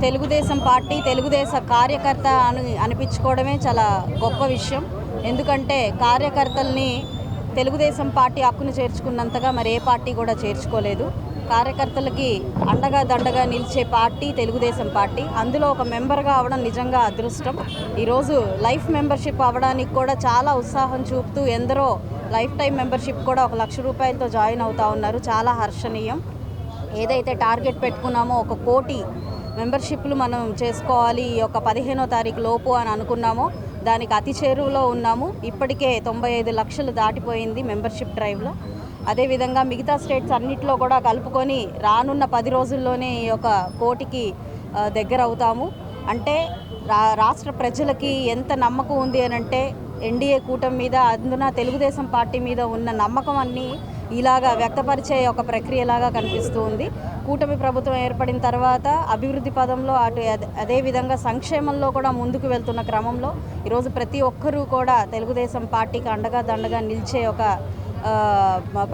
Telugu Desam party తెలుగుదేశ కార్యకర్త అనిపించుకోవడమే చాలా గొప్ప విషయం. ఎందుకంటే కార్యకర్తల్ని తెలుగుదేశం పార్టీ హక్కును చేర్చుకున్నంతగా మరి ఏ పార్టీ కూడా చేర్చుకోలేదు. కార్యకర్తలకి అండగా దండగా నిలిచే పార్టీ తెలుగుదేశం పార్టీ. అందులో ఒక మెంబర్గా అవడం నిజంగా అదృష్టం. ఈరోజు లైఫ్ మెంబర్షిప్ అవ్వడానికి కూడా చాలా ఉత్సాహం చూపుతూ ఎందరో లైఫ్ టైం మెంబర్షిప్ కూడా 1 లక్ష రూపాయలతో జాయిన్ అవుతూ ఉన్నారు. చాలా హర్షణీయం. ఏదైతే టార్గెట్ పెట్టుకున్నామో 1 కోటి మెంబర్షిప్లు మనం చేసుకోవాలి ఈ యొక్క 15వ తారీఖు లోపు అని అనుకున్నామో దానికి అతి చేరువలో ఉన్నాము. ఇప్పటికే 95 లక్షలు దాటిపోయింది మెంబర్షిప్ డ్రైవ్లో. అదేవిధంగా మిగతా స్టేట్స్ అన్నింటిలో కూడా కలుపుకొని రానున్న 10 రోజుల్లోనే ఈ యొక్క కోటికి దగ్గర అవుతాము. అంటే రాష్ట్ర ప్రజలకి ఎంత నమ్మకం ఉంది అని అంటే ఎన్డీఏ కూటమి మీద, అందున తెలుగుదేశం పార్టీ మీద ఉన్న నమ్మకం అన్నీ ఇలాగా వ్యక్తపరిచే ఒక ప్రక్రియలాగా కనిపిస్తూ ఉంది. కూటమి ప్రభుత్వం ఏర్పడిన తర్వాత అభివృద్ధి పదంలో అదేవిధంగా సంక్షేమంలో కూడా ముందుకు వెళ్తున్న క్రమంలో ఈరోజు ప్రతి ఒక్కరూ కూడా తెలుగుదేశం పార్టీకి అండగా దండగా నిలిచే ఒక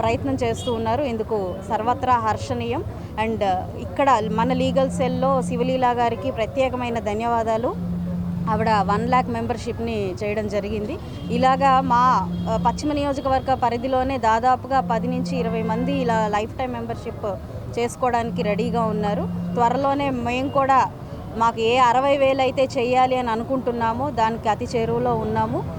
ప్రయత్నం చేస్తూ ఉన్నారు. ఇందుకు సర్వత్రా హర్షణీయం. అండ్ ఇక్కడ మన లీగల్ సెల్లో శివలీల గారికి ప్రత్యేకమైన ధన్యవాదాలు. ఆవిడ 1 lakh మెంబర్షిప్ని చేయడం జరిగింది. ఇలాగా మా పశ్చిమ నియోజకవర్గ పరిధిలోనే దాదాపుగా 10 నుంచి 20 మంది ఇలా లైఫ్ టైం మెంబర్షిప్ చేసుకోవడానికి రెడీగా ఉన్నారు. త్వరలోనే మేము కూడా మాకు ఏ 60,000 అయితే చేయాలి అని అనుకుంటున్నామో దానికి అతి చేరువలో ఉన్నాము.